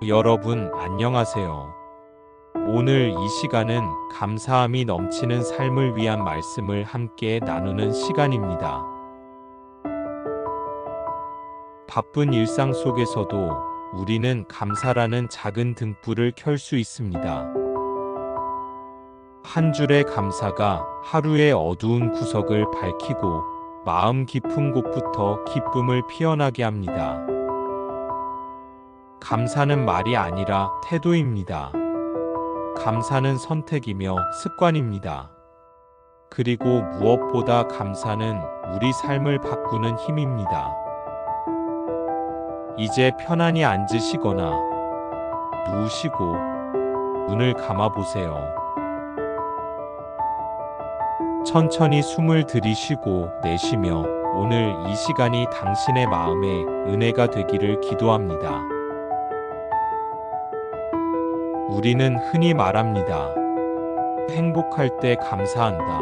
여러분, 안녕하세요. 오늘 이 시간은 감사함이 넘치는 삶을 위한 말씀을 함께 나누는 시간입니다. 바쁜 일상 속에서도 우리는 감사라는 작은 등불을 켤 수 있습니다. 한 줄의 감사가 하루의 어두운 구석을 밝히고 마음 깊은 곳부터 기쁨을 피어나게 합니다. 감사는 말이 아니라 태도입니다. 감사는 선택이며 습관입니다. 그리고 무엇보다 감사는 우리 삶을 바꾸는 힘입니다. 이제 편안히 앉으시거나 누우시고 눈을 감아 보세요. 천천히 숨을 들이쉬고 내쉬며 오늘 이 시간이 당신의 마음에 은혜가 되기를 기도합니다. 우리는 흔히 말합니다. 행복할 때 감사한다.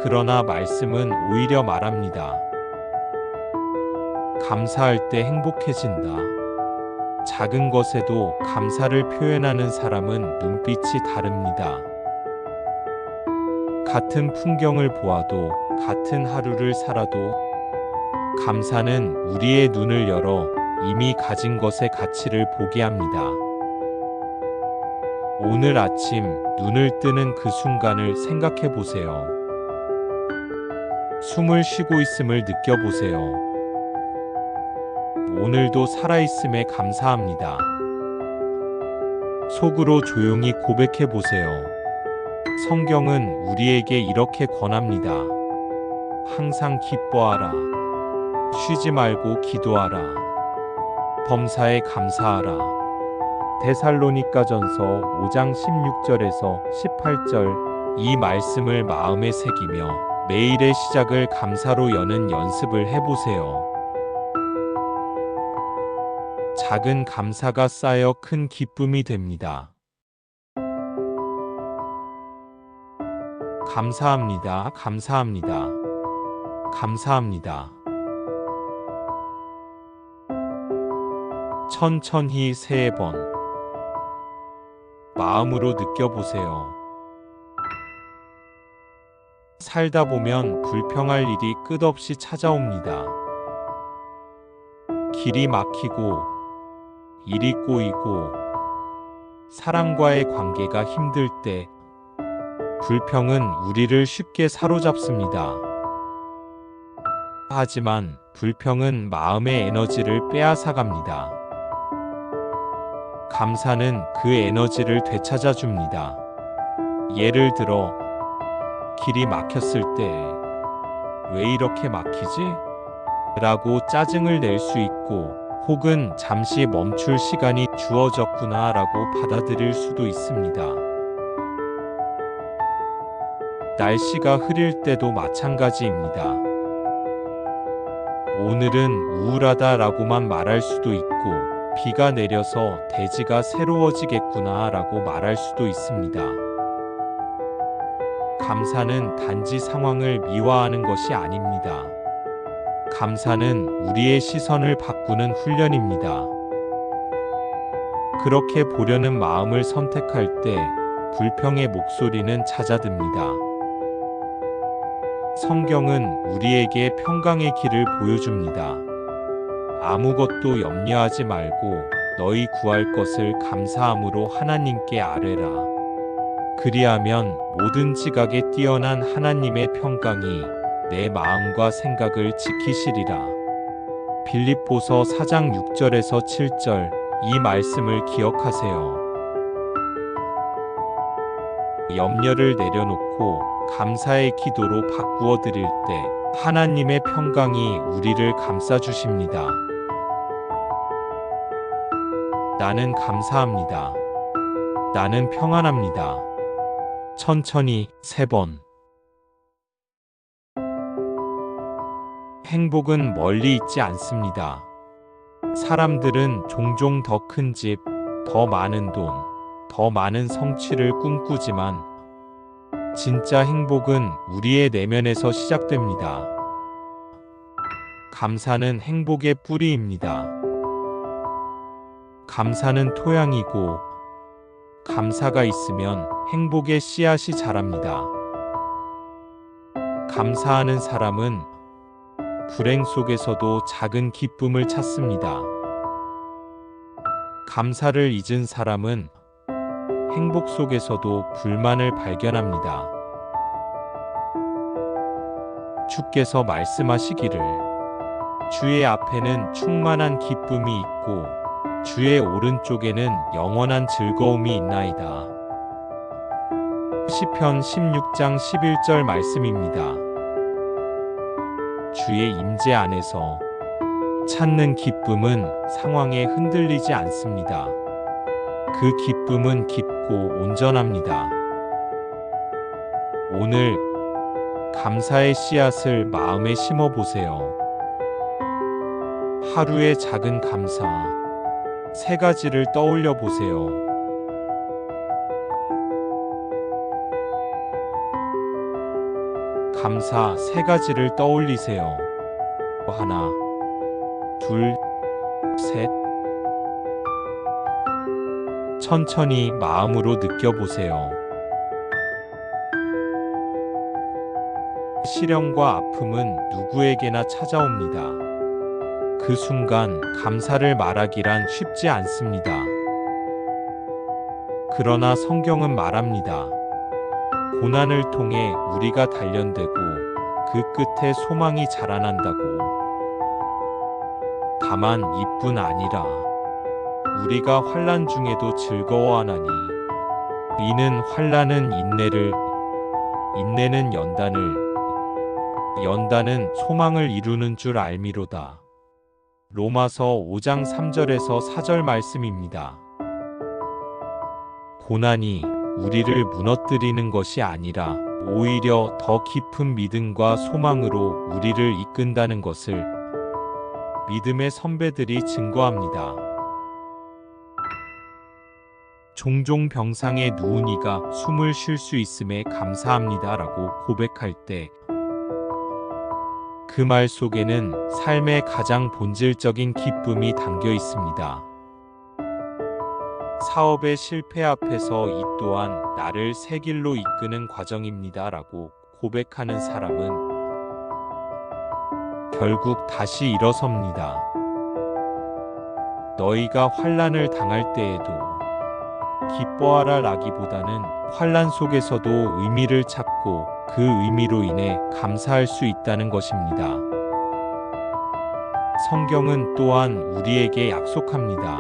그러나 말씀은 오히려 말합니다. 감사할 때 행복해진다. 작은 것에도 감사를 표현하는 사람은 눈빛이 다릅니다. 같은 풍경을 보아도, 같은 하루를 살아도 감사는 우리의 눈을 열어 이미 가진 것의 가치를 보게 합니다. 오늘 아침 눈을 뜨는 그 순간을 생각해 보세요. 숨을 쉬고 있음을 느껴보세요. 오늘도 살아있음에 감사합니다. 속으로 조용히 고백해 보세요. 성경은 우리에게 이렇게 권합니다. 항상 기뻐하라. 쉬지 말고 기도하라. 범사에 감사하라. 데살로니가전서 5장 16절에서 18절 이 말씀을 마음에 새기며 매일의 시작을 감사로 여는 연습을 해보세요. 작은 감사가 쌓여 큰 기쁨이 됩니다. 감사합니다. 감사합니다. 감사합니다. 천천히 3번 마음으로 느껴보세요. 살다 보면 불평할 일이 끝없이 찾아옵니다. 길이 막히고, 일이 꼬이고, 사람과의 관계가 힘들 때, 불평은 우리를 쉽게 사로잡습니다. 하지만 불평은 마음의 에너지를 빼앗아갑니다. 감사는 그 에너지를 되찾아 줍니다. 예를 들어, 길이 막혔을 때, 왜 이렇게 막히지? 라고 짜증을 낼 수 있고, 혹은 잠시 멈출 시간이 주어졌구나 라고 받아들일 수도 있습니다. 날씨가 흐릴 때도 마찬가지입니다. 오늘은 우울하다 라고만 말할 수도 있고, 비가 내려서 대지가 새로워지겠구나 라고 말할 수도 있습니다. 감사는 단지 상황을 미화하는 것이 아닙니다. 감사는 우리의 시선을 바꾸는 훈련입니다. 그렇게 보려는 마음을 선택할 때 불평의 목소리는 잦아듭니다. 성경은 우리에게 평강의 길을 보여줍니다. 아무것도 염려하지 말고 너희 구할 것을 감사함으로 하나님께 아뢰라. 그리하면 모든 지각에 뛰어난 하나님의 평강이 내 마음과 생각을 지키시리라. 빌립보서 4장 6절에서 7절 이 말씀을 기억하세요. 염려를 내려놓고 감사의 기도로 바꾸어 드릴 때 하나님의 평강이 우리를 감싸 주십니다. 나는 감사합니다. 나는 평안합니다. 천천히 3번. 행복은 멀리 있지 않습니다. 사람들은 종종 더 큰 집, 더 많은 돈, 더 많은 성취를 꿈꾸지만 진짜 행복은 우리의 내면에서 시작됩니다. 감사는 행복의 뿌리입니다. 감사는 토양이고 감사가 있으면 행복의 씨앗이 자랍니다. 감사하는 사람은 불행 속에서도 작은 기쁨을 찾습니다. 감사를 잊은 사람은 행복 속에서도 불만을 발견합니다. 주께서 말씀하시기를 주의 앞에는 충만한 기쁨이 있고 주의 오른쪽에는 영원한 즐거움이 있나이다. 시편 16장 11절 말씀입니다. 주의 임재 안에서 찾는 기쁨은 상황에 흔들리지 않습니다. 그 기쁨은 깊고 온전합니다. 오늘 감사의 씨앗을 마음에 심어 보세요. 하루의 작은 감사 3가지를 떠올려 보세요. 감사 3가지를 떠올리세요. 하나, 둘, 셋. 천천히 마음으로 느껴보세요. 시련과 아픔은 누구에게나 찾아옵니다. 그 순간 감사를 말하기란 쉽지 않습니다. 그러나 성경은 말합니다. 고난을 통해 우리가 단련되고 그 끝에 소망이 자라난다고. 다만 이뿐 아니라 우리가 환난 중에도 즐거워하나니 이는 환난은 인내를, 인내는 연단을, 연단은 소망을 이루는 줄 알미로다. 로마서 5장 3절에서 4절 말씀입니다. 고난이 우리를 무너뜨리는 것이 아니라 오히려 더 깊은 믿음과 소망으로 우리를 이끈다는 것을 믿음의 선배들이 증거합니다. 종종 병상에 누운 이가 숨을 쉴 수 있음에 감사합니다라고 고백할 때 그 말 속에는 삶의 가장 본질적인 기쁨이 담겨 있습니다. 사업의 실패 앞에서 이 또한 나를 새 길로 이끄는 과정입니다라고 고백하는 사람은 결국 다시 일어섭니다. 너희가 환난을 당할 때에도 기뻐하라 라기보다는 환난 속에서도 의미를 찾고 그 의미로 인해 감사할 수 있다는 것입니다. 성경은 또한 우리에게 약속합니다.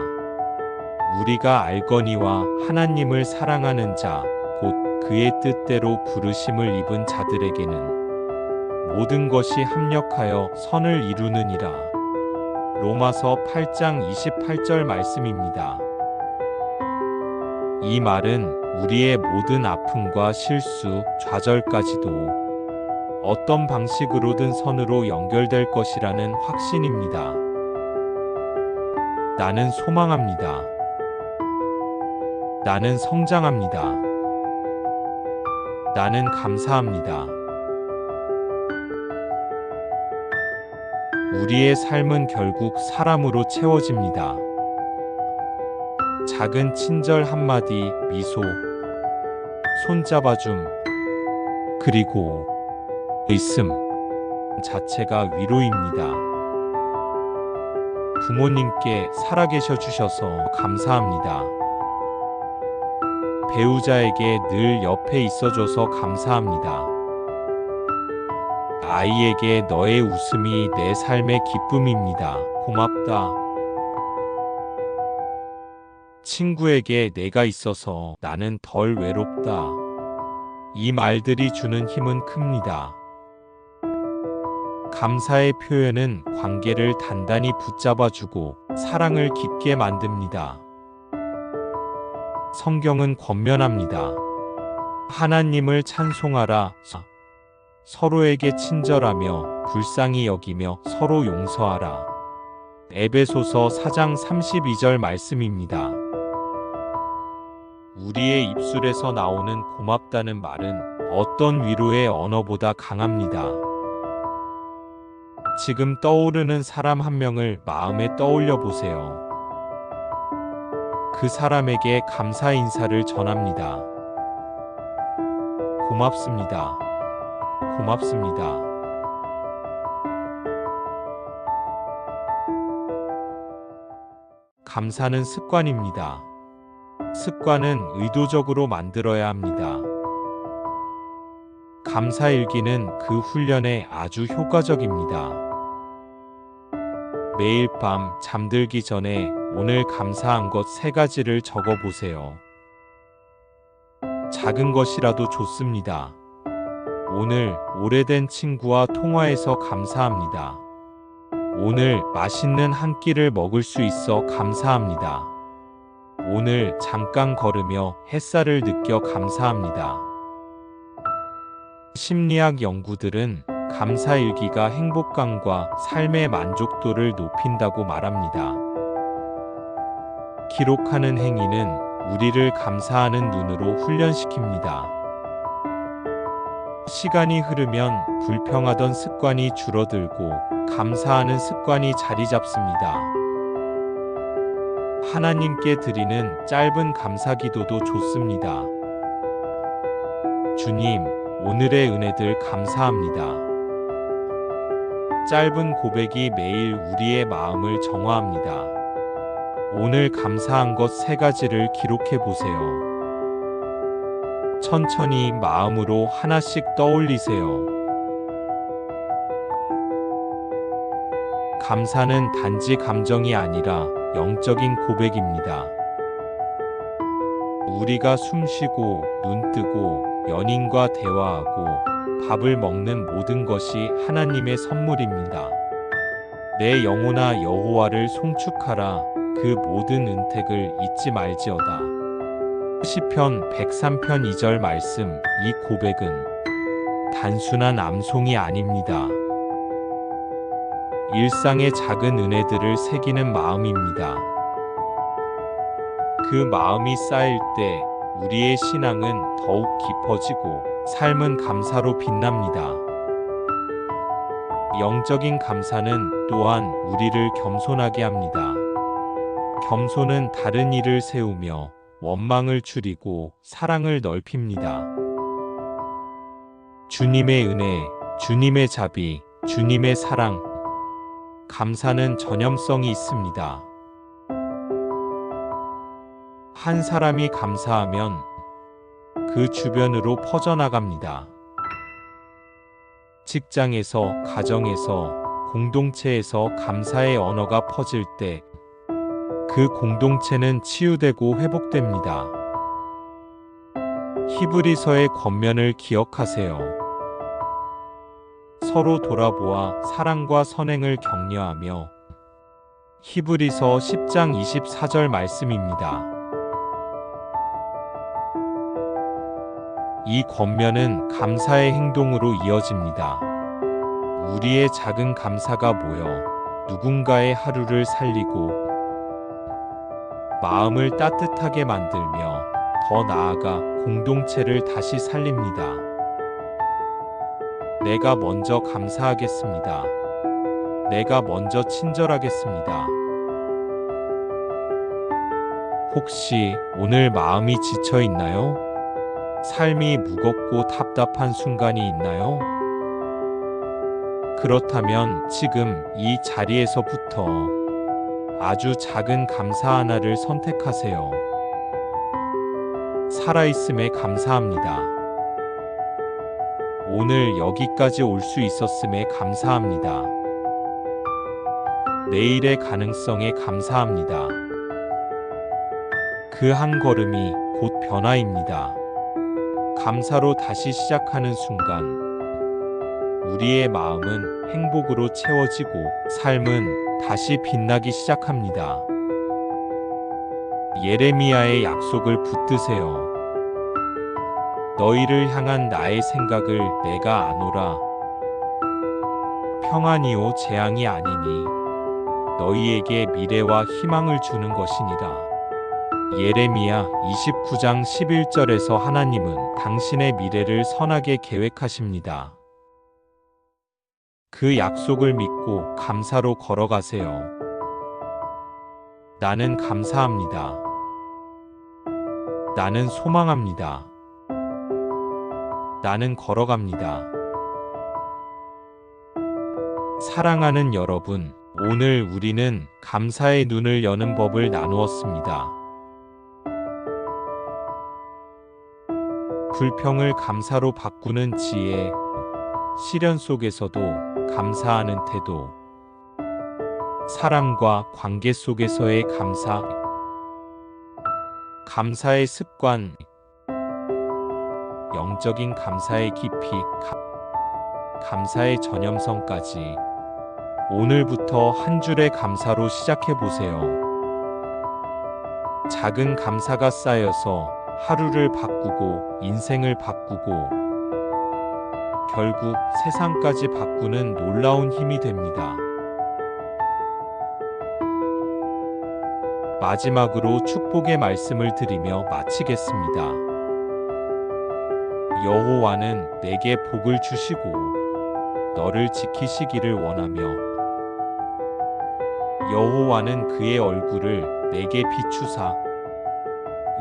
우리가 알거니와 하나님을 사랑하는 자, 곧 그의 뜻대로 부르심을 입은 자들에게는 모든 것이 합력하여 선을 이루느니라. 로마서 8장 28절 말씀입니다. 이 말은 우리의 모든 아픔과 실수, 좌절까지도 어떤 방식으로든 선으로 연결될 것이라는 확신입니다. 나는 소망합니다. 나는 성장합니다. 나는 감사합니다. 우리의 삶은 결국 사람으로 채워집니다. 작은 친절 한마디, 미소, 손잡아줌, 그리고 있음 자체가 위로입니다. 부모님께 살아계셔 주셔서 감사합니다. 배우자에게 늘 옆에 있어줘서 감사합니다. 아이에게 너의 웃음이 내 삶의 기쁨입니다. 고맙다. 친구에게 내가 있어서 나는 덜 외롭다. 이 말들이 주는 힘은 큽니다. 감사의 표현은 관계를 단단히 붙잡아주고 사랑을 깊게 만듭니다. 성경은 권면합니다. 하나님을 찬송하라. 서로에게 친절하며 불쌍히 여기며 서로 용서하라. 에베소서 4장 32절 말씀입니다. 우리의 입술에서 나오는 고맙다는 말은 어떤 위로의 언어보다 강합니다. 지금 떠오르는 사람 한 명을 마음에 떠올려 보세요. 그 사람에게 감사 인사를 전합니다. 고맙습니다. 고맙습니다. 감사는 습관입니다. 습관은 의도적으로 만들어야 합니다. 감사일기는 그 훈련에 아주 효과적입니다. 매일 밤 잠들기 전에 오늘 감사한 것 3가지를 적어 보세요. 작은 것이라도 좋습니다. 오늘 오래된 친구와 통화해서 감사합니다. 오늘 맛있는 한 끼를 먹을 수 있어 감사합니다. 오늘 잠깐 걸으며 햇살을 느껴 감사합니다. 심리학 연구들은 감사일기가 행복감과 삶의 만족도를 높인다고 말합니다. 기록하는 행위는 우리를 감사하는 눈으로 훈련시킵니다. 시간이 흐르면 불평하던 습관이 줄어들고 감사하는 습관이 자리 잡습니다. 하나님께 드리는 짧은 감사기도도 좋습니다. 주님, 오늘의 은혜들 감사합니다. 짧은 고백이 매일 우리의 마음을 정화합니다. 오늘 감사한 것 3가지를 기록해 보세요. 천천히 마음으로 하나씩 떠올리세요. 감사는 단지 감정이 아니라 영적인 고백입니다. 우리가 숨 쉬고 눈 뜨고 연인과 대화하고 밥을 먹는 모든 것이 하나님의 선물입니다. 내 영혼아 여호와를 송축하라. 그 모든 은택을 잊지 말지어다. 시편 103편 2절 말씀. 이 고백은 단순한 암송이 아닙니다. 일상의 작은 은혜들을 새기는 마음입니다. 그 마음이 쌓일 때 우리의 신앙은 더욱 깊어지고 삶은 감사로 빛납니다. 영적인 감사는 또한 우리를 겸손하게 합니다. 겸손은 다른 이를 세우며 원망을 줄이고 사랑을 넓힙니다. 주님의 은혜, 주님의 자비, 주님의 사랑. 감사는 전염성이 있습니다. 한 사람이 감사하면 그 주변으로 퍼져나갑니다. 직장에서, 가정에서, 공동체에서 감사의 언어가 퍼질 때 그 공동체는 치유되고 회복됩니다. 히브리서의 권면을 기억하세요. 서로 돌아보아 사랑과 선행을 격려하며. 히브리서 10장 24절 말씀입니다. 이 권면은 감사의 행동으로 이어집니다. 우리의 작은 감사가 모여 누군가의 하루를 살리고 마음을 따뜻하게 만들며 더 나아가 공동체를 다시 살립니다. 내가 먼저 감사하겠습니다. 내가 먼저 친절하겠습니다. 혹시 오늘 마음이 지쳐 있나요? 삶이 무겁고 답답한 순간이 있나요? 그렇다면 지금 이 자리에서부터 아주 작은 감사 하나를 선택하세요. 살아있음에 감사합니다. 오늘 여기까지 올 수 있었음에 감사합니다. 내일의 가능성에 감사합니다. 그 한 걸음이 곧 변화입니다. 감사로 다시 시작하는 순간 우리의 마음은 행복으로 채워지고 삶은 다시 빛나기 시작합니다. 예레미야의 약속을 붙드세요. 너희를 향한 나의 생각을 내가 아노라. 평안이요 재앙이 아니니 너희에게 미래와 희망을 주는 것이니라. 예레미야 29장 11절에서 하나님은 당신의 미래를 선하게 계획하십니다. 그 약속을 믿고 감사로 걸어가세요. 나는 감사합니다. 나는 소망합니다. 나는 걸어갑니다. 사랑하는 여러분, 오늘 우리는 감사의 눈을 여는 법을 나누었습니다. 불평을 감사로 바꾸는 지혜, 시련 속에서도 감사하는 태도, 사람과 관계 속에서의 감사, 감사의 습관, 영적인 감사의 깊이, 감사의 전염성까지 오늘부터 한 줄의 감사로 시작해 보세요. 작은 감사가 쌓여서 하루를 바꾸고 인생을 바꾸고 결국 세상까지 바꾸는 놀라운 힘이 됩니다. 마지막으로 축복의 말씀을 드리며 마치겠습니다. 여호와는 내게 복을 주시고 너를 지키시기를 원하며 여호와는 그의 얼굴을 내게 비추사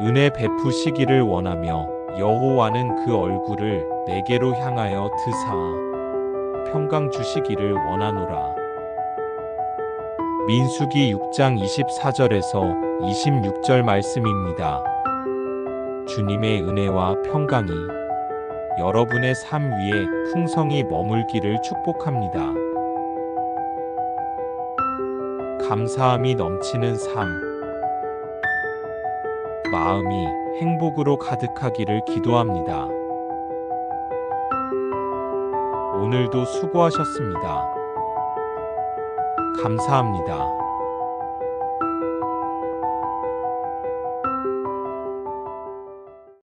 은혜 베푸시기를 원하며 여호와는 그 얼굴을 내게로 향하여 드사 평강 주시기를 원하노라. 민수기 6장 24절에서 26절 말씀입니다. 주님의 은혜와 평강이 여러분의 삶 위에 풍성히 머물기를 축복합니다. 감사함이 넘치는 삶, 마음이 행복으로 가득하기를 기도합니다. 오늘도 수고하셨습니다. 감사합니다.